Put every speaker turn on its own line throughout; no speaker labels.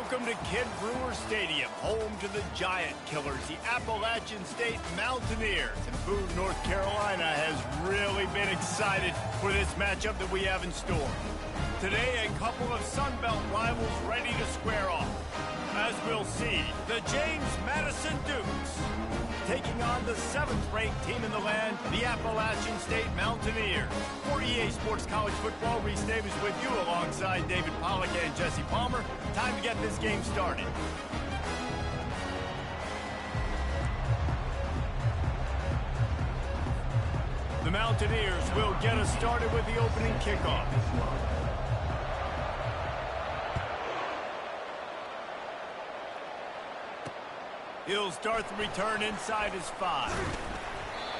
Welcome to Kid Brewer Stadium, home to the Giant Killers, the Appalachian State Mountaineers. And Boone, North Carolina has really been excited for this matchup that we have in store. Today, a couple of Sun Belt rivals ready to square off. As we'll see, the James Madison Dukes taking on the 7th-ranked team in the land, the Appalachian State Mountaineers. For EA Sports College Football, Reese Davis with you alongside David Pollack and Jesse Palmer. Time to get this game started. The Mountaineers will get us started with the opening kickoff. He'll start the return inside his 5.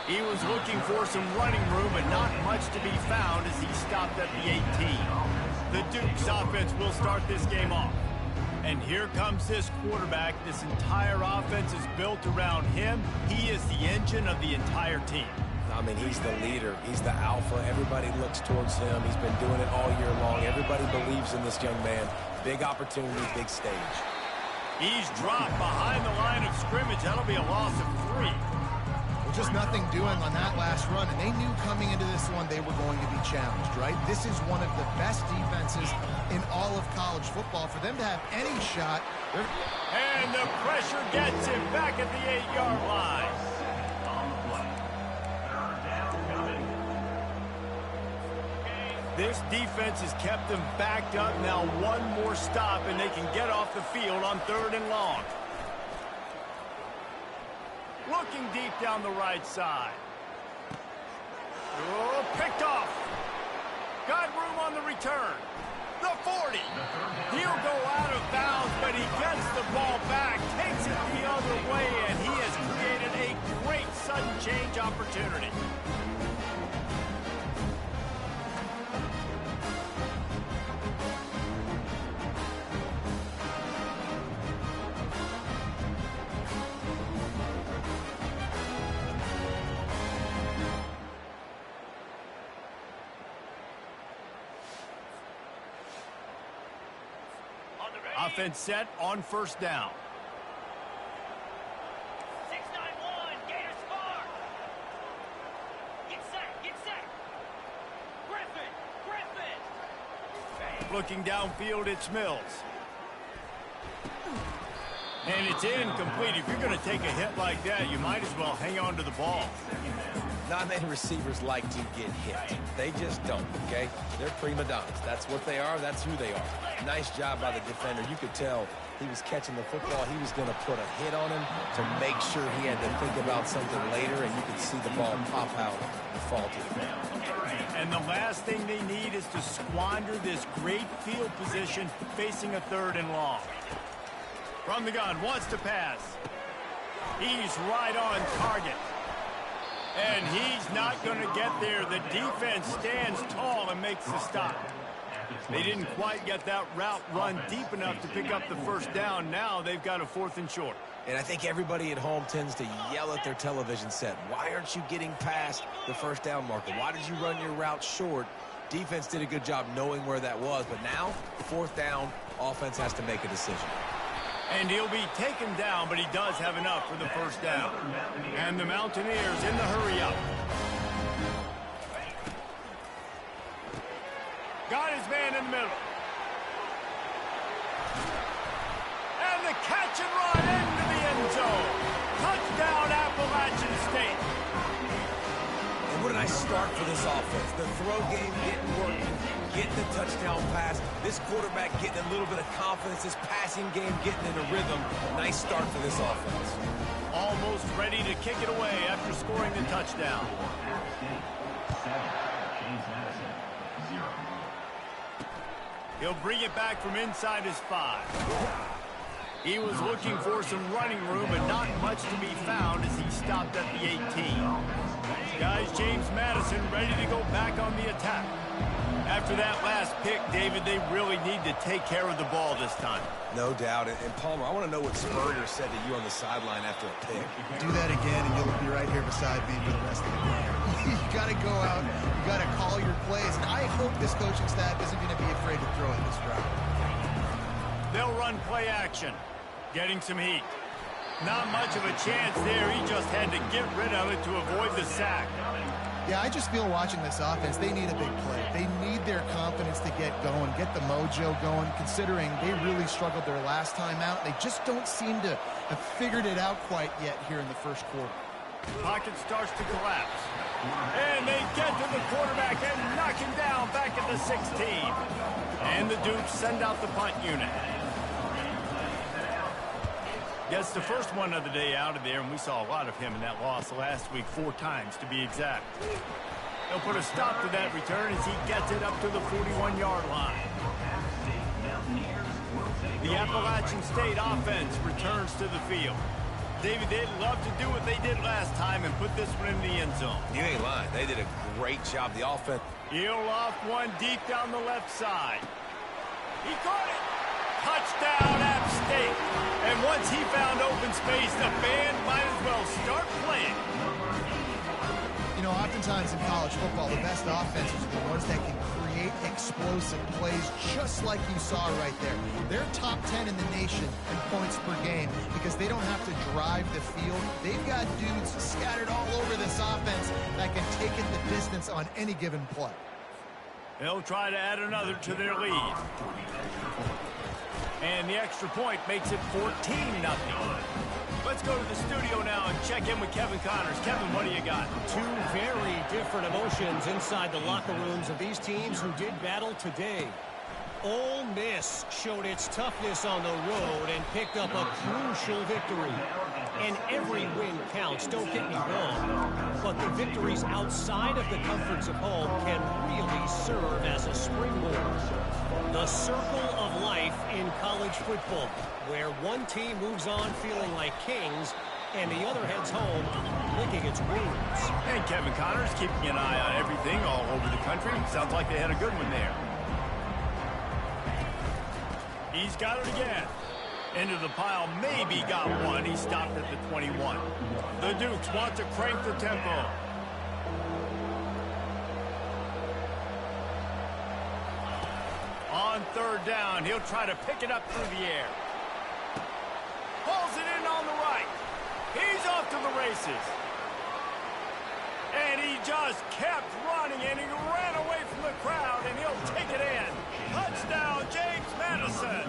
He was looking for some running room, but not much to be found as he stopped at the 18. The Dukes offense will start this game off. And here comes this quarterback. This entire offense is built around him. He is the engine of the entire team.
I mean, he's the leader. He's the alpha. Everybody looks towards him. He's been doing it all year long. Everybody believes in this young man. Big opportunity, big stage.
He's dropped behind the line of scrimmage. That'll be a loss of 3.
Well, just nothing doing on that last run, and they knew coming into this one they were going to be challenged, right? This is one of the best defenses in all of college football. For them to have any shot...
And the pressure gets him back at the 8-yard line. This defense has kept them backed up. Now one more stop, and they can get off the field on 3rd and long. Looking deep down the right side. Oh, picked off. Got room on the return. The 40. He'll go out of bounds, but he gets the ball back, takes it the other way, and he has created a great sudden change opportunity. Offense set on 1st down.
6-9-1, Gators score. Get set. Griffin.
Looking downfield, it's Mills. And it's incomplete. If you're going to take a hit like that, you might as well hang on to the ball.
Not many receivers like to get hit. They just don't, okay? They're prima donnas. That's what they are. That's who they are. Nice job by the defender. You could tell he was catching the football. He was going to put a hit on him to make sure he had to think about something later, and you could see the ball pop out and fall to the ground.
And the last thing they need is to squander this great field position facing a 3rd and long. From the gun, wants to pass. He's right on target. And he's not going to get there. The defense stands tall and makes the stop. They didn't quite get that route run deep enough to pick up the 1st down. Now they've got a 4th and short.
And I think everybody at home tends to yell at their television set. Why aren't you getting past the 1st down marker? Why did you run your route short? Defense did a good job knowing where that was. But now, 4th down, offense has to make a decision.
And he'll be taken down, but he does have enough for the 1st down. And the Mountaineers in the hurry-up. Got his man in the middle. And the catch and run into the end zone. Touchdown, Appalachian State.
And what a nice start for this offense. The throw game getting working, getting the touchdown pass. This quarterback getting a little bit of confidence. This passing game getting in a rhythm. Nice start for this offense.
Almost ready to kick it away after scoring the touchdown. He'll bring it back from inside his 5. He was looking for some running room, but not much to be found as he stopped at the 18. Guys, James Madison ready to go back on the attack. After that last pick, David, they really need to take care of the ball this time.
No doubt. And Palmer, I want to know what Spurrier said to you on the sideline after a pick.
Do that again, and you'll be right here beside me for the rest of the game. You got to go out. You got to call your plays. And I hope this coaching staff isn't going to be afraid to throw it this route.
They'll run play action. Getting some heat. Not much of a chance there. He just had to get rid of it to avoid the sack.
Yeah, I just feel watching this offense, they need a big play. They need their confidence to get going, get the mojo going, considering they really struggled their last time out. They just don't seem to have figured it out quite yet here in the first quarter.
Pocket starts to collapse. And they get to the quarterback and knock him down back at the 16. And the Dukes send out the punt unit. Gets the first one of the day out of there, and we saw a lot of him in that loss last week, 4 times to be exact. They'll put a stop to that return as he gets it up to the 41-yard line. The Appalachian State offense returns to the field. David, they'd love to do what they did last time and put this one in the end zone.
You ain't lying. They did a great job. The offense.
He'll off one deep down the left side. He caught it. Touchdown, App State. And once he found open space, the band might as well start playing.
You know, oftentimes in college football, the best offenses are the ones that can create explosive plays, just like you saw right there. They're top 10 in the nation in points per game because they don't have to drive the field. They've got dudes scattered all over this offense that can take it the distance on any given play.
They'll try to add another to their lead. And the extra point makes it 14-0. Let's go to the studio now and check in with Kevin Connors. Kevin, what do you got?
2 very different emotions inside the locker rooms of these teams who did battle today. Ole Miss showed its toughness on the road and picked up a crucial victory. And every win counts, don't get me wrong. But the victories outside of the comforts of home can really serve as a springboard. The circle of life in college football, where one team moves on feeling like kings and the other heads home licking its wounds.
And Kevin Connors keeping an eye on everything all over the country. Sounds like they had a good one there. He's got it again. Into the pile, maybe got one. He stopped at the 21. The Dukes want to crank the tempo. On 3rd down, he'll try to pick it up through the air. Pulls it in on the right. He's off to the races. And he just kept running, and he ran away from the crowd, and he'll take it in. Touchdown, James Madison.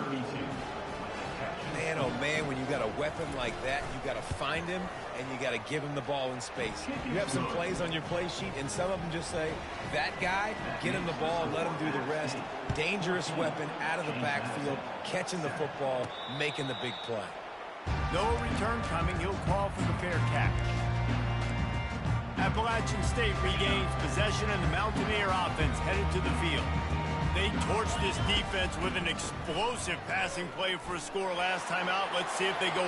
Man, oh man, when you got a weapon like that, you got to find him, and you got to give him the ball in space. You have some plays on your play sheet, and some of them just say, that guy, get him the ball, let him do the rest. Dangerous weapon out of the backfield, catching the football, making the big play.
No return coming. He'll call for the fair catch. Appalachian State regains possession, and the Mountaineer offense headed to the field. They torched this defense with an explosive passing play for a score last time out. Let's see if they go.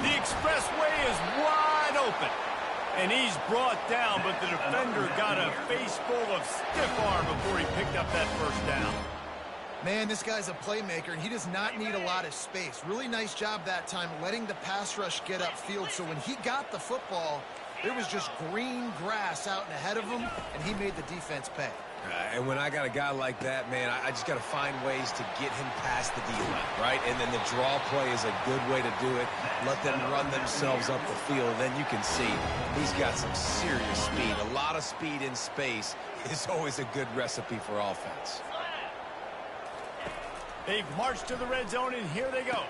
The expressway is wide open. And he's brought down, but the defender got a face full of stiff arm before he picked up that first down.
Man, this guy's a playmaker, and he does not need a lot of space. Really nice job that time letting the pass rush get upfield. So when he got the football, there was just green grass out and ahead of him, and he made the defense pay.
And when I got a guy like that, man, I just got to find ways to get him past the D-line, right? And then the draw play is a good way to do it. Let them run themselves up the field. Then you can see he's got some serious speed. A lot of speed in space is always a good recipe for offense.
They've marched to the red zone, and here they go.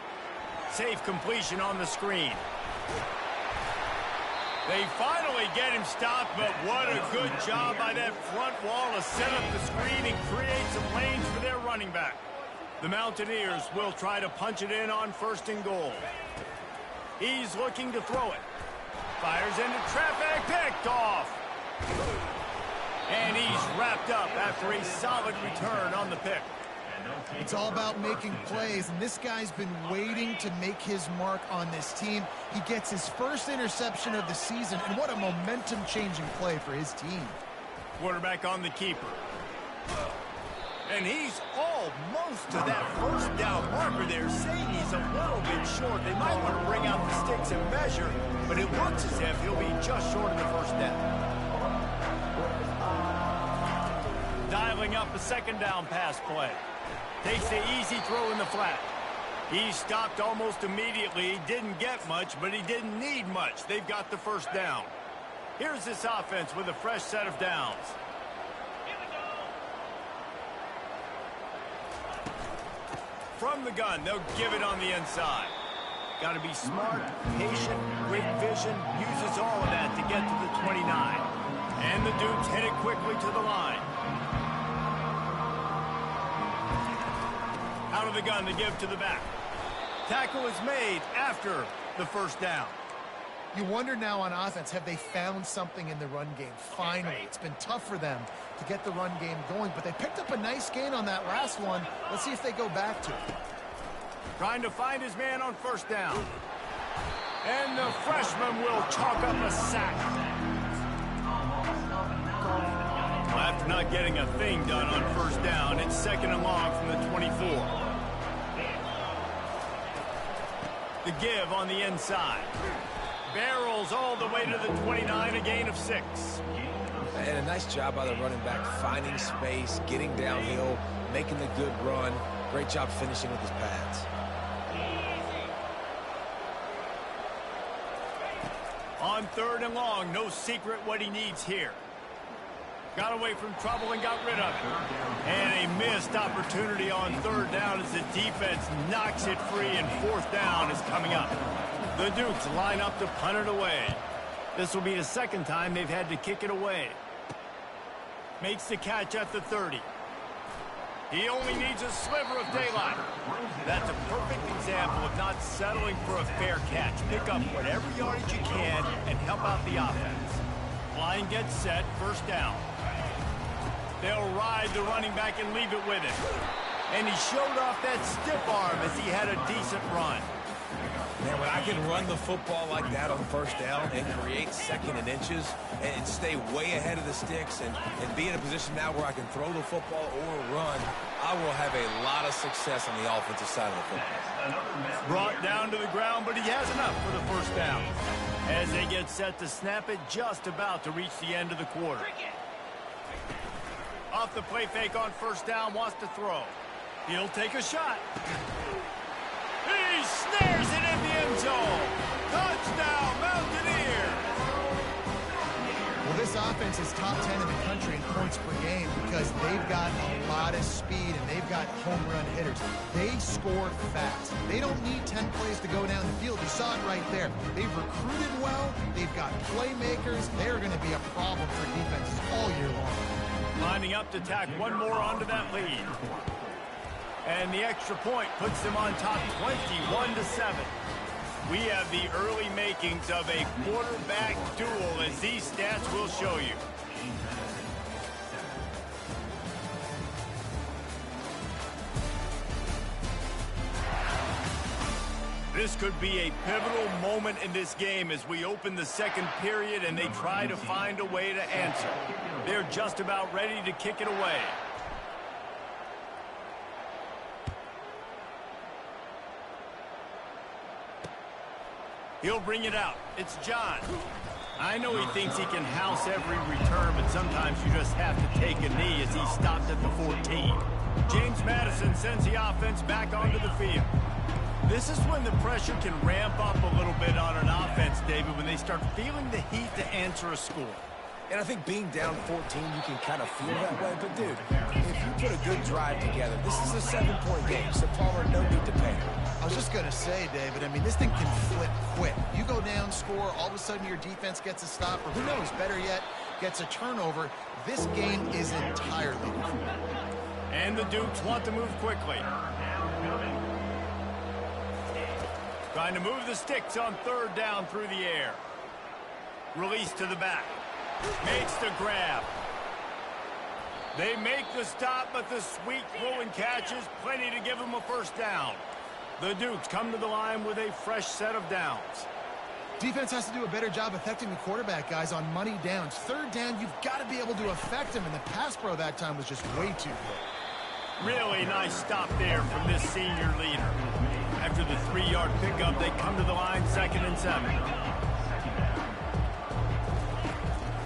Safe completion on the screen. They finally get him stopped, but what a good job by that front wall to set up the screen and create some lanes for their running back. The Mountaineers will try to punch it in on 1st and goal. He's looking to throw it. Fires into traffic, picked off. And he's wrapped up after a solid return on the pick.
It's all about making plays, and this guy's been waiting to make his mark on this team. He gets his first interception of the season, and what a momentum-changing play for his team.
Quarterback on the keeper. And he's almost to that first down marker there, saying he's a little bit short. They might want to bring out the sticks and measure, but it looks as if he'll be just short of the first down. Dialing up a 2nd down pass play. Takes the easy throw in the flat. He stopped almost immediately. He didn't get much, but he didn't need much. They've got the first down. Here's this offense with a fresh set of downs. From the gun, they'll give it on the inside. Got to be smart, patient, great vision, uses all of that to get to the 29. And the Dukes hit it quickly to the line. Out of the gun to give to the back. Tackle is made after the first down.
You wonder now on offense, have they found something in the run game? Finally, it's been tough for them to get the run game going, but they picked up a nice gain on that last one. Let's see if they go back to it.
Trying to find his man on first down. And the freshman will chalk up a sack. Well, after not getting a thing done on first down, it's 2nd and long from the 24. The give on the inside. Barrels all the way to the 29, a gain of 6.
And a nice job by the running back, finding space, getting downhill, making the good run. Great job finishing with his pads.
On 3rd and long, no secret what he needs here. Got away from trouble and got rid of it. And a missed opportunity on 3rd down as the defense knocks it free, and 4th down is coming up. The Dukes line up to punt it away. This will be the 2nd time they've had to kick it away. Makes the catch at the 30. He only needs a sliver of daylight. That's a perfect example of not settling for a fair catch. Pick up whatever yardage you can and help out the offense. Line gets set, first down. They'll ride the running back and leave it with him. And he showed off that stiff arm as he had a decent run.
Man, when I can run the football like that on first down and create 2nd and inches and stay way ahead of the sticks and be in a position now where I can throw the football or run, I will have a lot of success on the offensive side of the football.
Brought down to the ground, but he has enough for the first down. As they get set to snap it, just about to reach the end of the quarter. Off the play fake on first down, wants to throw. He'll take a shot. He snares it in the end zone. Touchdown, Mountaineers.
Well, this offense is top 10 in the country in points per game because they've got a lot of speed and they've got home run hitters. They score fast. They don't need 10 plays to go down the field. You saw it right there. They've recruited well. They've got playmakers. They're going to be a problem for defenses all year long.
Lining up to tack one more onto that lead. And the extra point puts them on top 21-7. We have the early makings of a quarterback duel, as these stats will show you. This could be a pivotal moment in this game as we open the 2nd period and they try to find a way to answer. They're just about ready to kick it away. He'll bring it out. It's John. I know he thinks he can house every return, but sometimes you just have to take a knee as he stopped at the 14. James Madison sends the offense back onto the field. This is when the pressure can ramp up a little bit on an offense, David, when they start feeling the heat to answer a score.
And I think being down 14, you can kind of feel that way. But, dude, if you put a good drive together, this is a 7-point game, so Palmer, no need to panic.
I was just going to say, David, I mean, this thing can flip quick. You go down, score, all of a sudden your defense gets a stop, or who knows, better yet, gets a turnover. This game is entirely different.
And the Dukes want to move quickly. Trying to move the sticks on 3rd down through the air. Release to the back. Makes the grab. They make the stop, but the sweet throwing catch is plenty to give them a first down. The Dukes come to the line with a fresh set of downs.
Defense has to do a better job affecting the quarterback, guys, on money downs. 3rd down, you've got to be able to affect him, and the pass pro that time was just way too good.
Really nice stop there from this senior leader. After the 3-yard pickup, they come to the line 2nd and 7.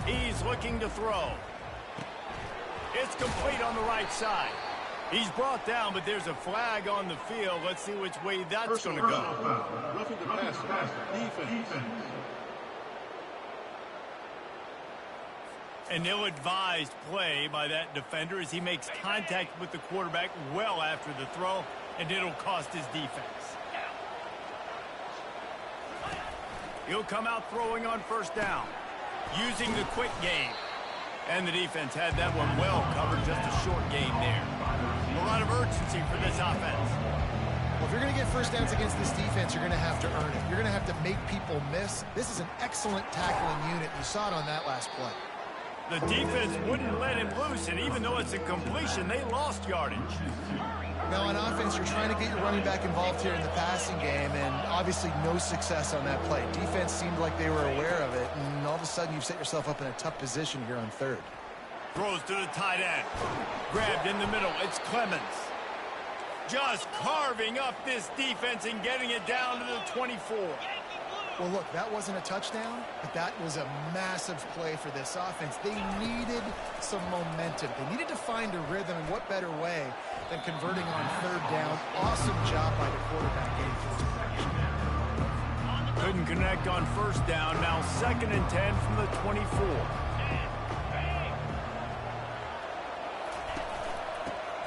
He's looking to throw. It's complete on the right side. He's brought down, but there's a flag on the field. Let's see which way that's going to go.
Roughing the passer. Defense.
An ill-advised play by that defender as he makes contact with the quarterback well after the throw, and it'll cost his defense. He'll come out throwing on first down, using the quick game. And the defense had that one well covered, just a short game there. A lot of urgency for this offense.
Well, if you're going to get first downs against this defense, you're going to have to earn it. You're going to have to make people miss. This is an excellent tackling unit. You saw it on that last play.
The defense wouldn't let him loose, and even though it's a completion, they lost yardage.
Now, on offense, you're trying to get your running back involved here in the passing game, and obviously no success on that play. Defense seemed like they were aware of it, and all of a sudden you've set yourself up in a tough position here on third.
Throws to the tight end. Grabbed in the middle. It's Clemens. Just carving up this defense and getting it down to the 24.
Well, look, that wasn't a touchdown, but that was a massive play for this offense. They needed some momentum. They needed to find a rhythm, and what better way than converting on third down. Awesome job by the quarterback getting through.
Couldn't connect on first down. Now 2nd and 10 from the 24.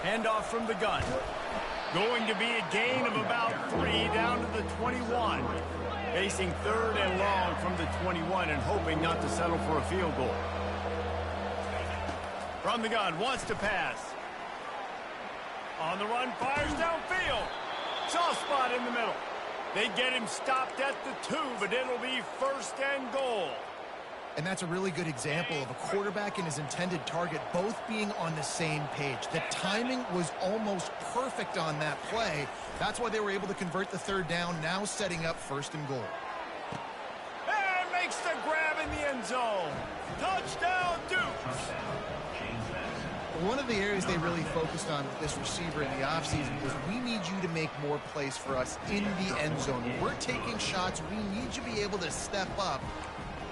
Handoff from the gun. Going to be a gain of about 3 down to the 21. Facing 3rd and long from the 21 and hoping not to settle for a field goal. From the gun, wants to pass. On the run, fires downfield. Soft spot in the middle. They get him stopped at the 2, but it'll be 1st and goal.
And that's a really good example of a quarterback and his intended target both being on the same page. The timing was almost perfect on that play. That's why they were able to convert the 3rd down, now setting up 1st and goal.
And makes the grab in the end zone. Touchdown, Dukes.
One of the areas they really focused on with this receiver in the offseason was we need you to make more plays for us in the end zone. When we're taking shots, we need you to be able to step up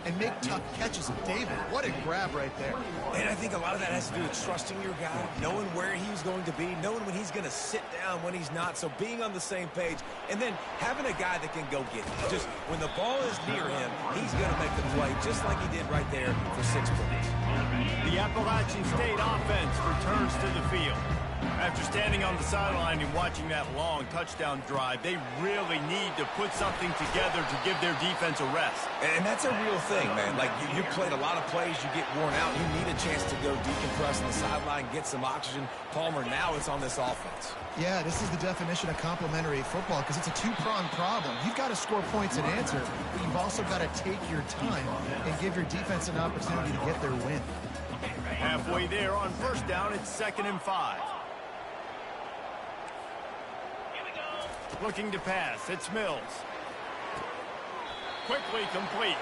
and make tough catches. David, what a grab right there.
And I think a lot of that has to do with trusting your guy, knowing where he's going to be, knowing when he's going to sit down, when he's not. So being on the same page, and then having a guy that can go get it. Just when the ball is near him, he's going to make the play, just like he did right there for 6 points.
The Appalachian State offense returns to the field. After standing on the sideline and watching that long touchdown drive, they really need to put something together to give their defense a rest.
And that's a real thing, man. Like, you played a lot of plays, you get worn out, you need a chance to go decompress on the sideline, get some oxygen. Palmer, now it's on this offense.
Yeah, this is the definition of complementary football because it's a two-pronged problem. You've got to score points and answer, but you've also got to take your time and give your defense an opportunity to get their win.
Halfway there on first down, it's 2nd and 5. Looking to pass, it's Mills. Quickly complete.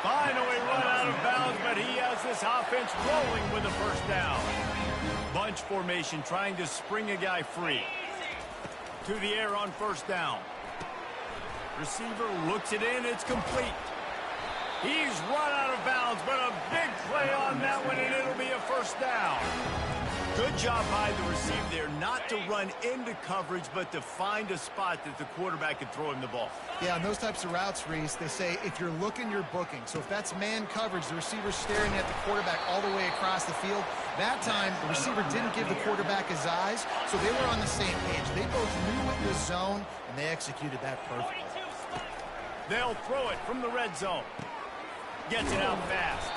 Finally run out of bounds, but he has this offense rolling with a first down. Bunch formation trying to spring a guy free. To the air on first down. Receiver looks it in, it's complete. He's run out of bounds, but a big play on that one, and it'll be a first down. Good job by the receiver there, not to run into coverage, but to find a spot that the quarterback can throw him the ball.
Yeah, on those types of routes, Reese, they say if you're looking, you're booking. So if that's man coverage, the receiver's staring at the quarterback all the way across the field. That time, the receiver didn't give the quarterback his eyes, so they were on the same page. They both knew it was zone, and they executed that perfectly.
They'll throw it from the red zone. Gets it out fast.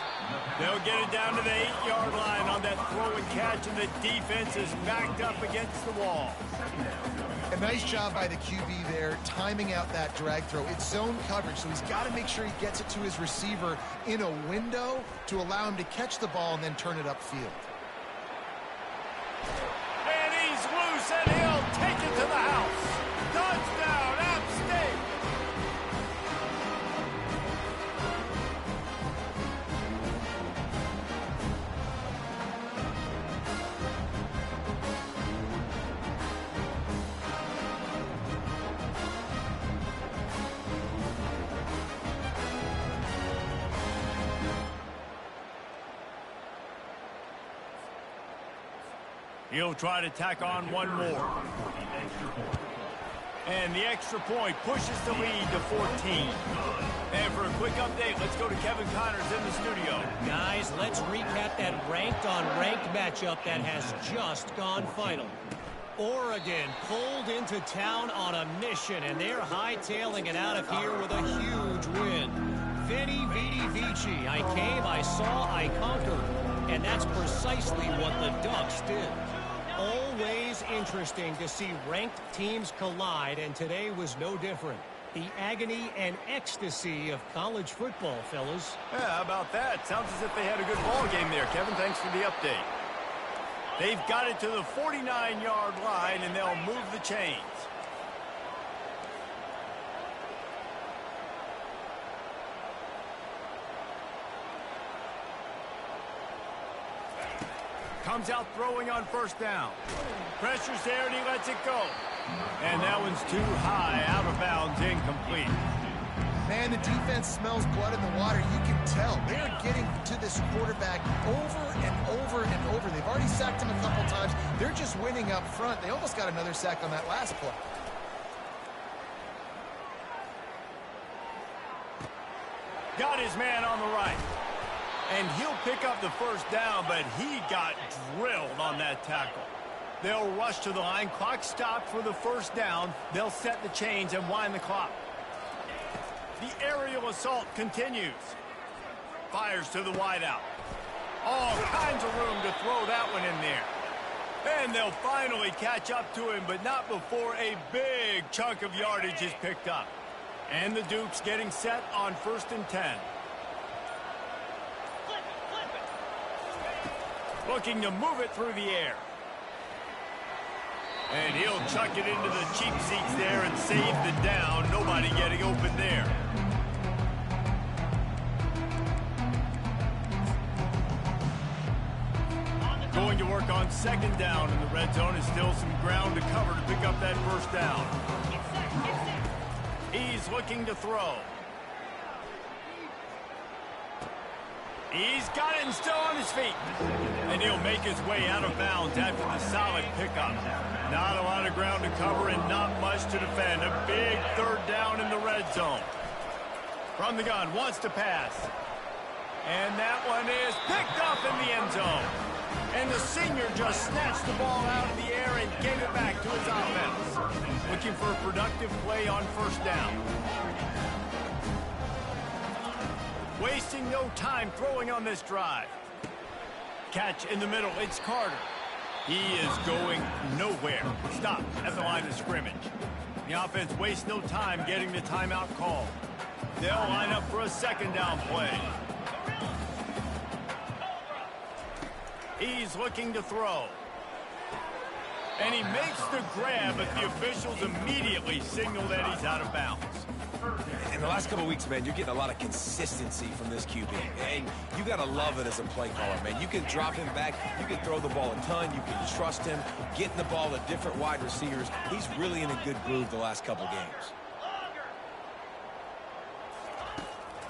They'll get it down to the 8-yard line on that throw and catch, and the defense is backed up against the wall.
A nice job by the QB there, timing out that drag throw. It's zone coverage, so he's got to make sure he gets it to his receiver in a window to allow him to catch the ball and then turn it upfield.
And he's loose, and he'll take it to the house. Touchdown, App State! He'll try to tack on one more. And the extra point pushes the lead to 14. And for a quick update, let's go to Kevin Connors in the studio.
Guys, let's recap that ranked-on-ranked matchup that has just gone final. Oregon pulled into town on a mission, and they're hightailing it out of here with a huge win. Veni, Vidi, Vici. I came, I saw, I conquered. And that's precisely what the Ducks did. Always interesting to see ranked teams collide, and today was no different. The agony and ecstasy of college football, fellas.
Yeah, how about that? Sounds as if they had a good ball game there, Kevin. Thanks for the update. They've got it to the 49-yard line, and they'll move the chains. Comes out throwing on first down. Pressure's there, and he lets it go. And that one's too high, out of bounds, incomplete.
Man, the defense smells blood in the water. You can tell. They're getting to this quarterback over and over and over. They've already sacked him a couple times. They're just winning up front. They almost got another sack on that last play.
Got his man on the right. And he'll pick up the first down, but he got drilled on that tackle. They'll rush to the line. Clock stopped for the first down. They'll set the chains and wind the clock. The aerial assault continues. Fires to the wideout. All kinds of room to throw that one in there. And they'll finally catch up to him, but not before a big chunk of yardage is picked up. And the Dukes getting set on 1st and 10. Looking to move it through the air. And he'll chuck it into the cheap seats there and save the down. Nobody getting open there. Going to work on 2nd down in the red zone. Is still some ground to cover to pick up that first down. He's looking to throw. He's got it and still on his feet. And he'll make his way out of bounds after the solid pickup. Not a lot of ground to cover and not much to defend. A big 3rd down in the red zone. From the gun, wants to pass. And that one is picked up in the end zone. And the senior just snatched the ball out of the air and gave it back to his offense. Looking for a productive play on 1st down. Wasting no time throwing on this drive. Catch in the middle. It's Carter. He is going nowhere. Stop at the line of scrimmage. The offense wastes no time getting the timeout call. They'll line up for a 2nd down play. He's looking to throw. And he makes the grab, but the officials immediately signal that he's out of bounds.
In the last couple of weeks, man, you're getting a lot of consistency from this QB. And you got to love it as a play caller, man. You can drop him back. You can throw the ball a ton. You can trust him. Getting the ball to different wide receivers. He's really in a good groove the last couple games.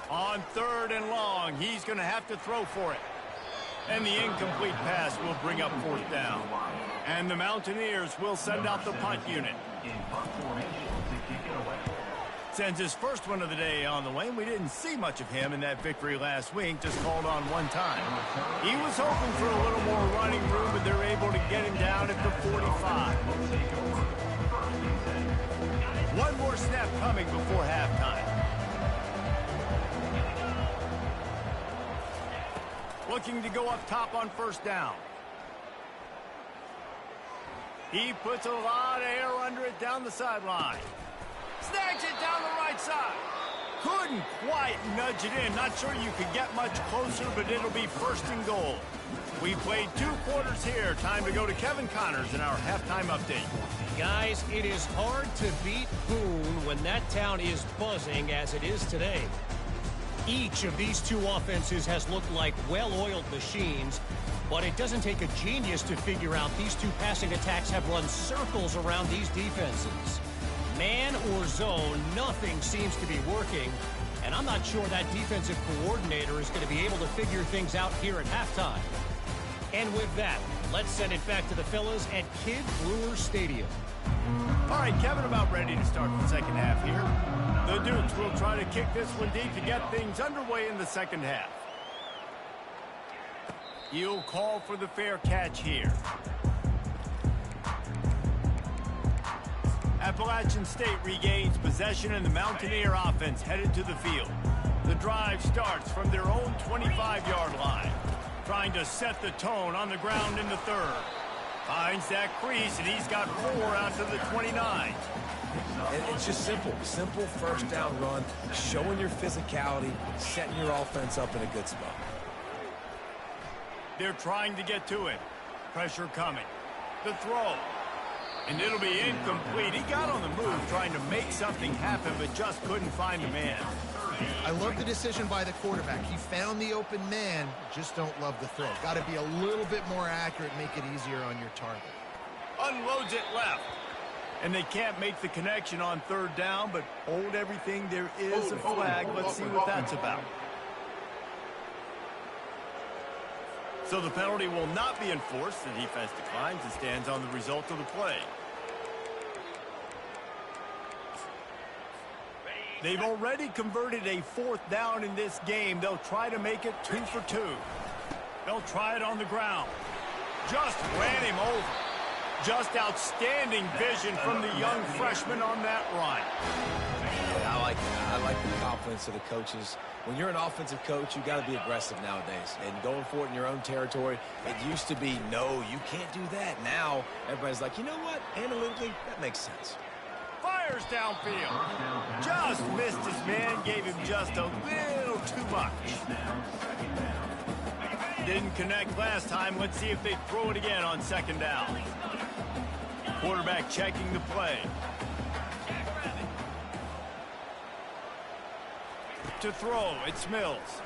On 3rd and long, he's going to have to throw for it. And the incomplete pass will bring up 4th down. And the Mountaineers will send out the punt unit. Sends his first one of the day on the way, and we didn't see much of him in that victory last week, just called on one time. He was hoping for a little more running room, but they're able to get him down at the 45. One more snap coming before halftime. Looking to go up top on 1st down. He puts a lot of air under it down the sideline. Snags it down the right side. Couldn't quite nudge it in. Not sure you could get much closer, but it'll be 1st and goal. We played 2 quarters here. Time to go to Kevin Connors in our halftime update.
Guys, it is hard to beat Boone when that town is buzzing as it is today. Each of these 2 offenses has looked like well-oiled machines, but it doesn't take a genius to figure out these 2 passing attacks have run circles around these defenses. Man or zone, nothing seems to be working, and I'm not sure that defensive coordinator is going to be able to figure things out here at halftime. And with that, Let's send it back to the fellas at Kidd Brewer Stadium.
All right, Kevin, about ready to start the second half here. The Dukes will try to kick this one deep to get things underway in the second half. He'll call for the fair catch here. Appalachian State regains possession and the Mountaineer offense headed to the field. The drive starts from their own 25-yard line, trying to set the tone on the ground in the third. Finds that crease, and he's got 4 out to the 29.
It's just simple first down run, showing your physicality, setting your offense up in a good spot.
They're trying to get to it. Pressure coming. The throw. And it'll be incomplete. He got on the move trying to make something happen, but just couldn't find the man.
I love the decision by the quarterback. He found the open man, just don't love the throw. Got to be a little bit more accurate, make it easier on your target.
Unloads it left. And they can't make the connection on third down, but hold everything. There is a flag. Let's see what that's about. So the penalty will not be enforced. The defense declines and stands on the result of the play. They've already converted a 4th down in this game. They'll try to make it 2 for 2. They'll try it on the ground. Just ran him over. Just outstanding vision from the young freshman on that run.
Yeah, I like the confidence of the coaches. When you're an offensive coach, you got to be aggressive nowadays. And going for it in your own territory, it used to be, no, you can't do that. Now, everybody's like, you know what? Analytically, that makes sense.
Fires downfield. Just missed his man. Gave him just a little too much. Didn't connect last time. Let's see if they throw it again on second down. Quarterback checking the play. To throw, it's Mills.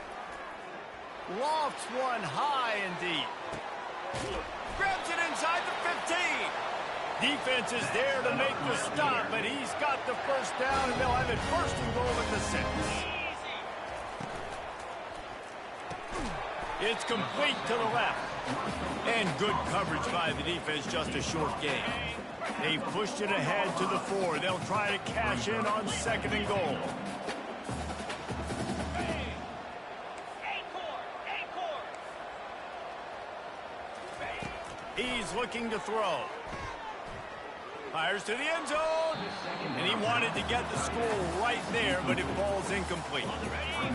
Lofts one high and deep. Grabs it inside the 15. Defense is there to make the stop, but he's got the first down, and they'll have it first and goal at the 6. It's complete to the left. And good coverage by the defense, just a short gain. They've pushed it ahead to the 4. They'll try to cash in on second and goal. He's looking to throw. Fires to the end zone. And he wanted to get the score right there, but it falls incomplete.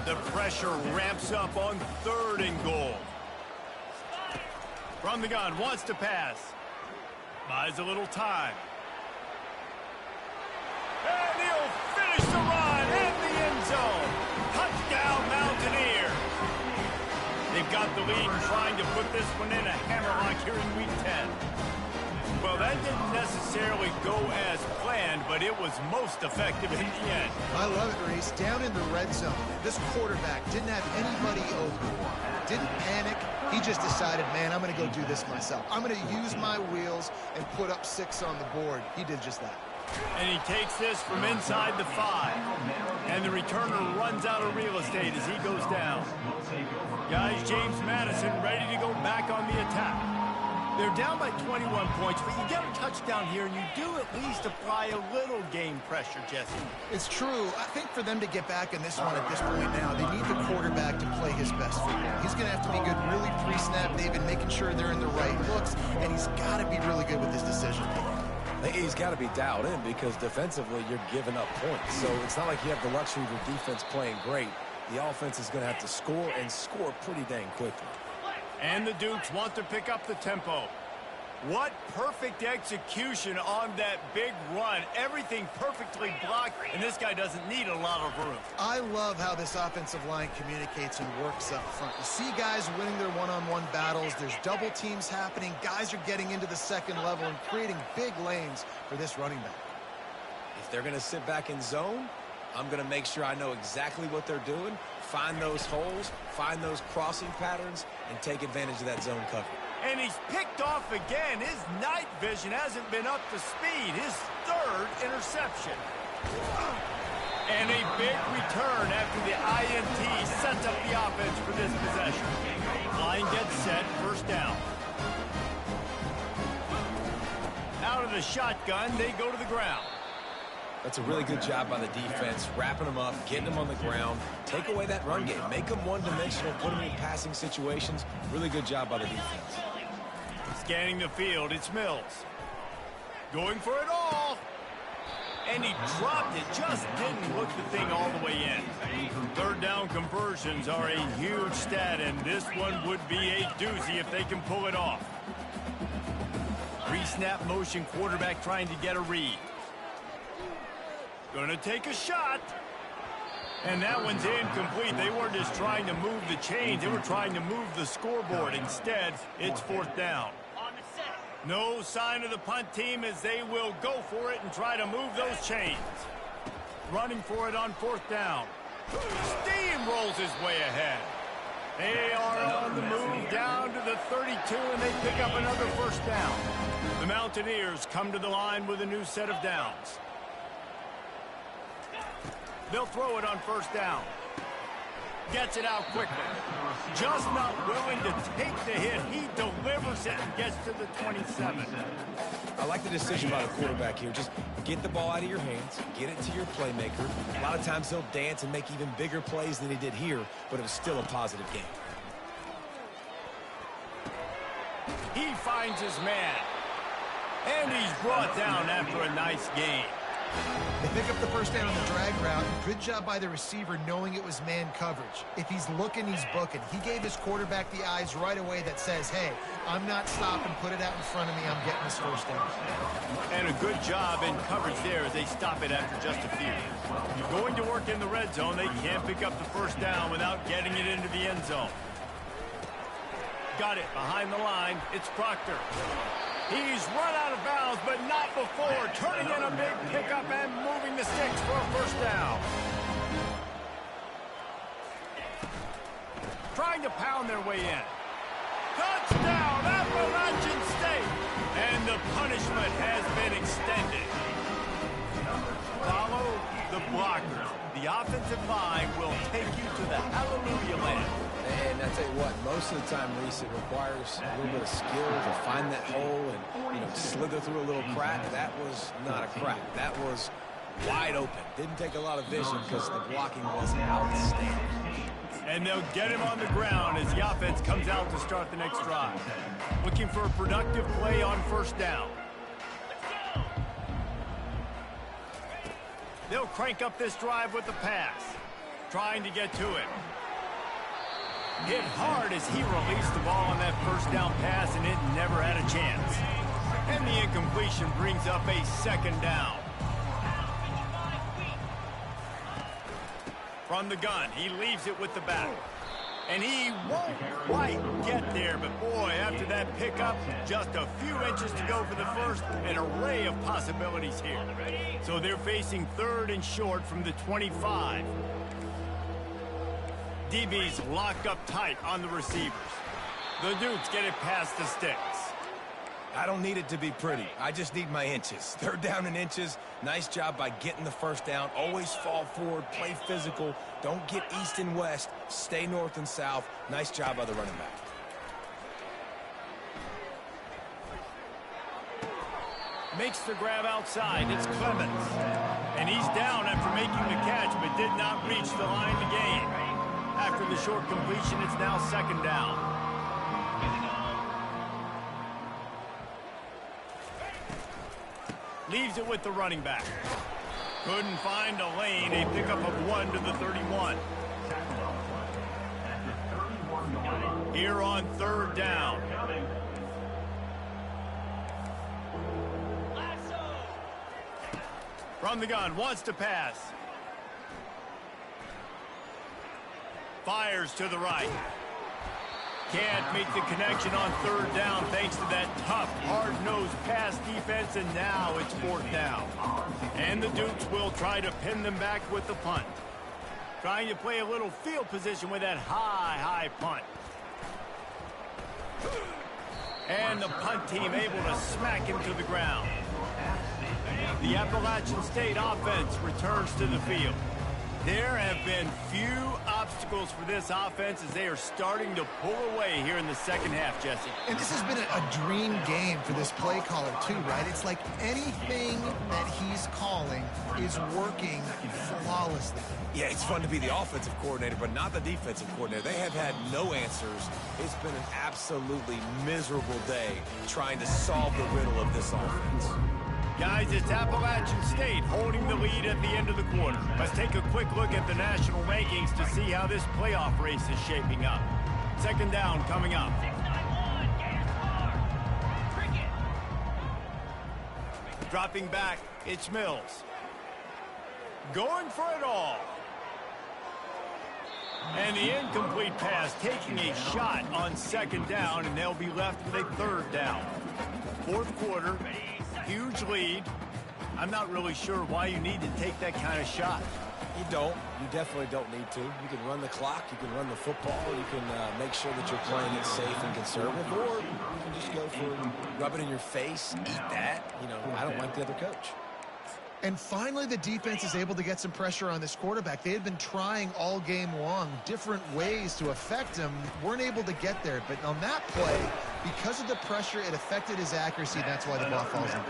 The pressure ramps up on third and goal. From the gun, wants to pass. Buys a little time. And he'll finish the run in the end zone. Touchdown, Mountaineer. They've got the lead and trying to put this one in a hammerlock here in week 10. Well, that didn't necessarily go as planned, but it was most effective in the end.
I love it, Reese. Down in the red zone, this quarterback didn't have anybody open. Didn't panic. He just decided, man, I'm going to go do this myself. I'm going to use my wheels and put up 6 on the board. He did just that.
And he takes this from inside the 5. And the returner runs out of real estate as he goes down. Guys, James Madison ready to go back on the attack. They're down by 21 points, but you get a touchdown here, and you do at least apply a little game pressure, Jesse.
It's true. I think for them to get back in this one at this point now, they need the quarterback to play his best football. He's going to have to be good really pre-snap, David, making sure they're in the right looks, and he's got to be really good with his decision-making.
He's got to be dialed in because defensively you're giving up points. So it's not like you have the luxury of your defense playing great. The offense is going to have to score and score pretty dang quickly.
And the Dukes want to pick up the tempo. What perfect execution on that big run. Everything perfectly blocked, and this guy doesn't need a lot of room.
I love how this offensive line communicates and works up front. You see guys winning their one-on-one battles. There's double teams happening. Guys are getting into the second level and creating big lanes for this running back.
If they're going to sit back in zone, I'm going to make sure I know exactly what they're doing, find those holes, find those crossing patterns, and take advantage of that zone cover.
And he's picked off again. His night vision hasn't been up to speed. His 3rd interception. And a big return after the INT sets up the offense for this possession. Line gets set, first down. the shotgun, they go to the ground.
That's a really good job by the defense, wrapping them up, getting them on the ground. Take away that run game. Make them one-dimensional, put them in passing situations. Really good job by the defense.
Scanning the field, it's Mills. Going for it all. And he dropped it, just didn't look the thing all the way in. Third down conversions are a huge stat, and this one would be a doozy if they can pull it off. Pre-snap motion, quarterback trying to get a read. Gonna take a shot. And that one's incomplete. They weren't just trying to move the chains, they were trying to move the scoreboard. Instead, it's fourth down. No sign of the punt team as they will go for it and try to move those chains. Running for it on fourth down. Steamrolls his way ahead. They are on the move down to the 32, and they pick up another first down. The Mountaineers come to the line with a new set of downs. They'll throw it on first down. Gets it out quickly. Just not willing to take the hit. He delivers it and gets to the 27.
I like the decision by the quarterback here. Just get the ball out of your hands, get it to your playmaker. A lot of times he'll dance and make even bigger plays than he did here, but it was still a positive game.
He finds his man. And he's brought down after a nice game.
They pick up the first down on the drag route. Good job by the receiver knowing it was man coverage. If he's looking, he's booking. He gave his quarterback the eyes right away that says, hey, I'm not stopping. Put it out in front of me. I'm getting this first down.
And a good job in coverage there as they stop it after just a few. Going to work in the red zone. They can't pick up the first down without getting it into the end zone. Got it behind the line. It's Proctor. He's run out of bounds, but not before. Turning in a big pickup and moving the sticks for a first down. Trying to pound their way in. Touchdown, Appalachian State. And the punishment has been extended. Follow the blockers. The offensive line will take you to the hallelujah land.
And I tell you what, most of the time, Reese, it requires a little bit of skill to find that hole and, slither through a little crack. That was not a crack. That was wide open. Didn't take a lot of vision because the blocking was outstanding.
And they'll get him on the ground as the offense comes out to start the next drive. Looking for a productive play on first down. They'll crank up this drive with the pass. Trying to get to it. Hit hard as he released the ball on that first down pass, and it never had a chance. And the incompletion brings up a second down. From the gun, he leaves it with the back. And he won't quite get there, but boy, after that pickup, just a few inches to go for the first, an array of possibilities here. So they're facing third and short from the 25. DB's locked up tight on the receivers. The Dukes get it past the sticks.
I don't need it to be pretty. I just need my inches. Third down in inches. Nice job by getting the first down. Always fall forward, play physical. Don't get east and west. Stay north and south. Nice job by the running back.
Makes the grab outside. It's Clemens. And he's down after making the catch, but did not reach the line to gain. After the short completion, it's now second down. Leaves it with the running back. Couldn't find a lane. A pickup of 1 to the 31. Here on third down. From the gun, wants to pass. Fires to the right. Can't make the connection on third down thanks to that tough, hard-nosed pass defense, and now it's fourth down. And the Dukes will try to pin them back with the punt. Trying to play a little field position with that high punt. And the punt team able to smack him to the ground. The Appalachian State offense returns to the field. There have been few obstacles for this offense as they are starting to pull away here in the second half, Jesse.
And this has been a dream game for this play caller too, right? It's like anything that he's calling is working flawlessly.
Yeah, it's fun to be the offensive coordinator, but not the defensive coordinator. They have had no answers. It's been an absolutely miserable day trying to solve the riddle of this offense.
Guys, it's Appalachian State holding the lead at the end of the quarter. Let's take a quick look at the national rankings to see how this playoff race is shaping up. Second down coming up.
6-9-1, Gators score. Cricket.
Dropping back, it's Mills. Going for it all. And the incomplete pass taking a shot on second down, and they'll be left with a third down. Fourth quarter. Huge lead. I'm not really sure why you need to take that kind of shot.
You don't. You definitely don't need to. You can run the clock. You can run the football. You can make sure that you're playing it safe and conservative. Or you can just go for rub it in your face, eat that. You know, I don't like the other coach.
And finally, the defense is able to get some pressure on this quarterback. They had been trying all game long different ways to affect him. Weren't able to get there. But on that play, because of the pressure, it affected his accuracy. That's why the ball falls in.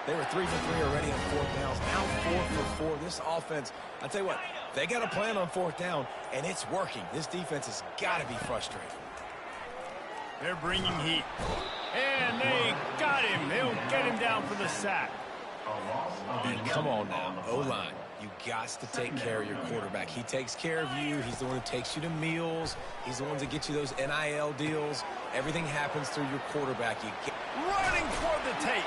They were 3 for 3 already on fourth downs. Now 4 for 4. This offense, I'll tell you what, they got a plan on fourth down, and it's working. This defense has got to be frustrated.
They're bringing heat. And they got him. They'll get him down for the sack.
And come on now, O-line. You got to take care of your quarterback. He takes care of you. He's the one who takes you to meals. He's the one that gets you those NIL deals. Everything happens through your quarterback. You get
running toward the tape.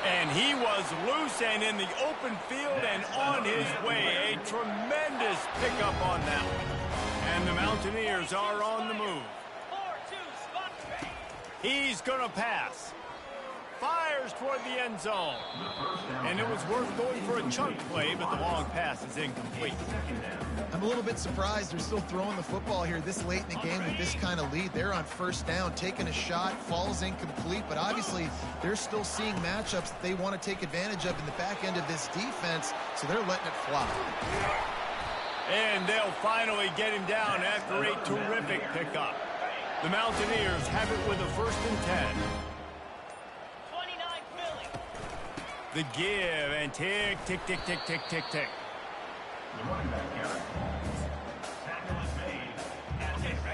And he was loose and in the open field and on his way. A tremendous pickup on that one. And the Mountaineers are on the move.
4-2 spot.
He's going to pass. Fires toward the end zone. And it was worth going for a chunk play, but the long pass is incomplete.
I'm a little bit surprised they're still throwing the football here this late in the game with this kind of lead. They're on first down, taking a shot, falls incomplete, but obviously they're still seeing matchups that they want to take advantage of in the back end of this defense, so they're letting it fly.
And they'll finally get him down after a terrific pickup. The Mountaineers have it with a 1st and 10. The give and tick, tick, tick, tick, tick, tick, tick.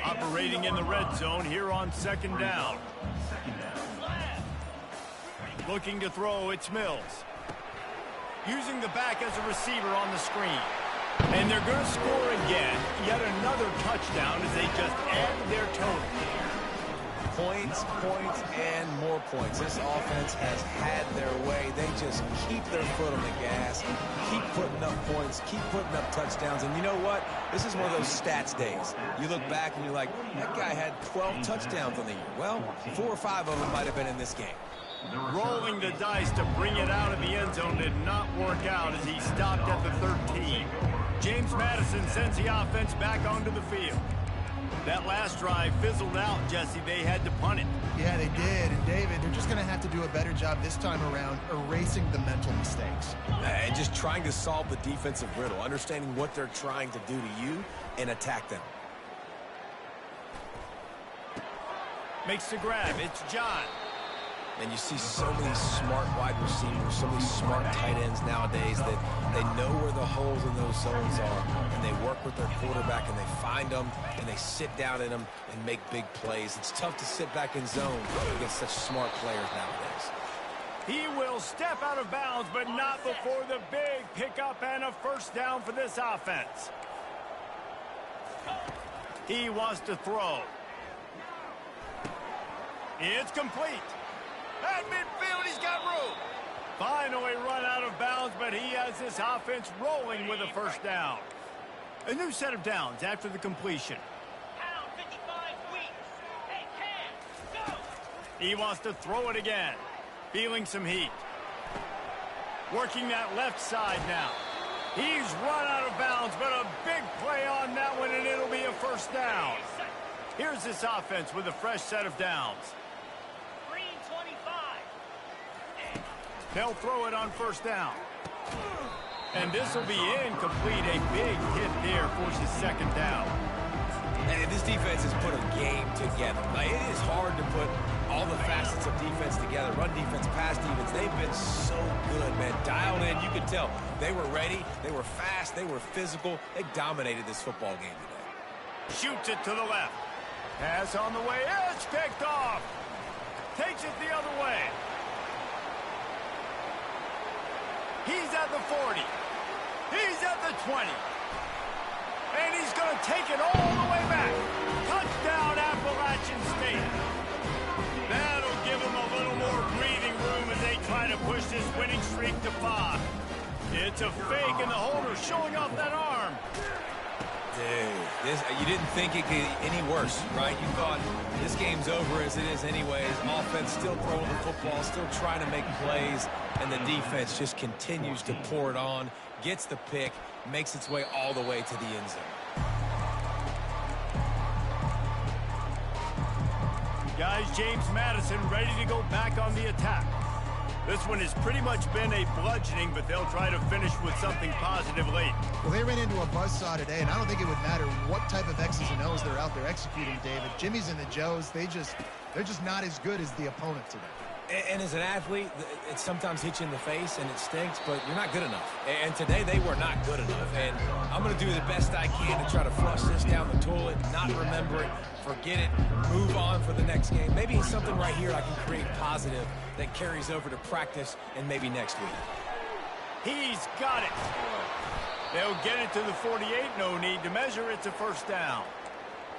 Operating in the red zone here on second down. Looking to throw, it's Mills. Using the back as a receiver on the screen. And they're going to score again. Yet another touchdown as they just add their total.
Points, points, and more points. This offense has had their way. They just keep their foot on the gas, keep putting up points, keep putting up touchdowns. And you know what? This is one of those stats days. You look back and you're like, that guy had 12 touchdowns on the year. Well, 4 or 5 of them might have been in this game.
Rolling the dice to bring it out of the end zone did not work out as he stopped at the 13. James Madison sends the offense back onto the field. That last drive fizzled out, Jesse. They had to punt it.
Yeah, they did. And, David, they're just going to have to do a better job this time around erasing the mental mistakes.
And just trying to solve the defensive riddle, understanding what they're trying to do to you and attack them.
Makes the grab. It's John.
And you see so many smart wide receivers, so many smart tight ends nowadays that they know where the holes in those zones are, and they work with their quarterback, and they find them, and they sit down in them and make big plays. It's tough to sit back in zone against such smart players nowadays.
He will step out of bounds, but not before the big pickup and a 1st down for this offense. He wants to throw. It's complete. At midfield, he's got room. Finally run out of bounds, but he has this offense rolling with a 1st down. A new set of downs after the completion.
Pound 55 weeks. Hey, Cam, go.
He wants to throw it again. Feeling some heat. Working that left side now. He's run out of bounds, but a big play on that one, and it'll be a 1st down. Here's this offense with a fresh set of downs.
Green 25.
They'll throw it on 1st down. And this will be incomplete. A big hit there forces second down.
And this defense has put a game together. Like, it is hard to put all the facets of defense together. Run defense, pass defense. They've been so good, man. Dialed in. You could tell they were ready. They were fast. They were physical. They dominated this football game today.
Shoots it to the left. Pass on the way. It's picked off. Takes it the other way. He's at the 40. He's at the 20. And he's going to take it all the way back. Touchdown, Appalachian State. That'll give them a little more breathing room as they try to push this winning streak to 5. It's a fake, and the holder showing off that arm.
Dude, you didn't think it could get any worse, right? You thought this game's over as it is anyways. Offense still throwing the football, still trying to make plays, and the defense just continues to pour it on, gets the pick, makes its way all the way to the end zone.
Guys, James Madison ready to go back on the attack. This one has pretty much been a bludgeoning, but they'll try to finish with something positive late.
Well, they ran into a buzzsaw today, and I don't think it would matter what type of X's and O's they're out there executing, David. Jimmy's and the Joes, they're just not as good as the opponent today.
And as an athlete, it sometimes hits you in the face and it stinks, but you're not good enough. And today they were not good enough. And I'm going to do the best I can to try to flush this down the toilet, not remember it, forget it, move on for the next game. Maybe it's something right here I can create positive that carries over to practice and maybe next week.
He's got it. They'll get it to the 48. No need to measure. It's a first down.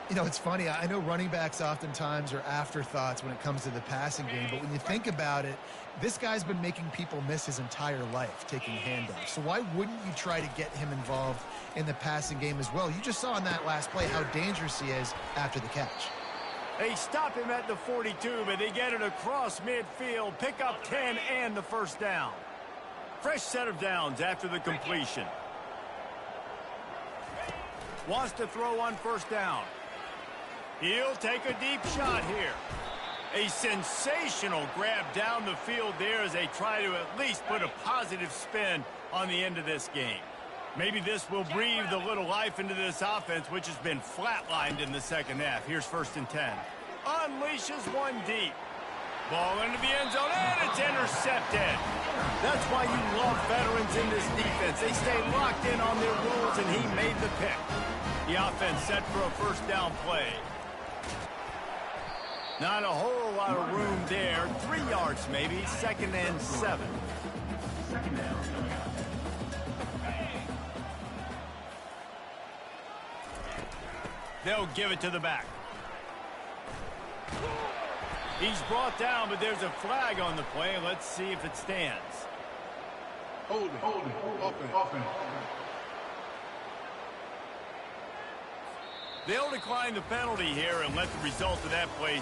You know, it's funny. I know running backs oftentimes are afterthoughts when it comes to the passing game, but when you think about it, this guy's been making people miss his entire life taking handoffs. So why wouldn't you try to get him involved in the passing game as well? You just saw in that last play how dangerous he is after the catch.
They stop him at the 42, but they get it across midfield, pick up 10 and the first down. Fresh set of downs after the completion. Wants to throw on first down. He'll take a deep shot here. A sensational grab down the field there as they try to at least put a positive spin on the end of this game. Maybe this will breathe a little life into this offense, which has been flatlined in the second half. Here's 1st and 10. Unleashes one deep. Ball into the end zone, and it's intercepted. That's why you love veterans in this defense. They stay locked in on their roles, and he made the pick. The offense set for a first down play. Not a whole lot of room there. 3 yards maybe. 2nd and 7. They'll give it to the back. He's brought down, but there's a flag on the play. Let's see if it stands.
Holding. Offense.
They'll decline the penalty here and let the result of that play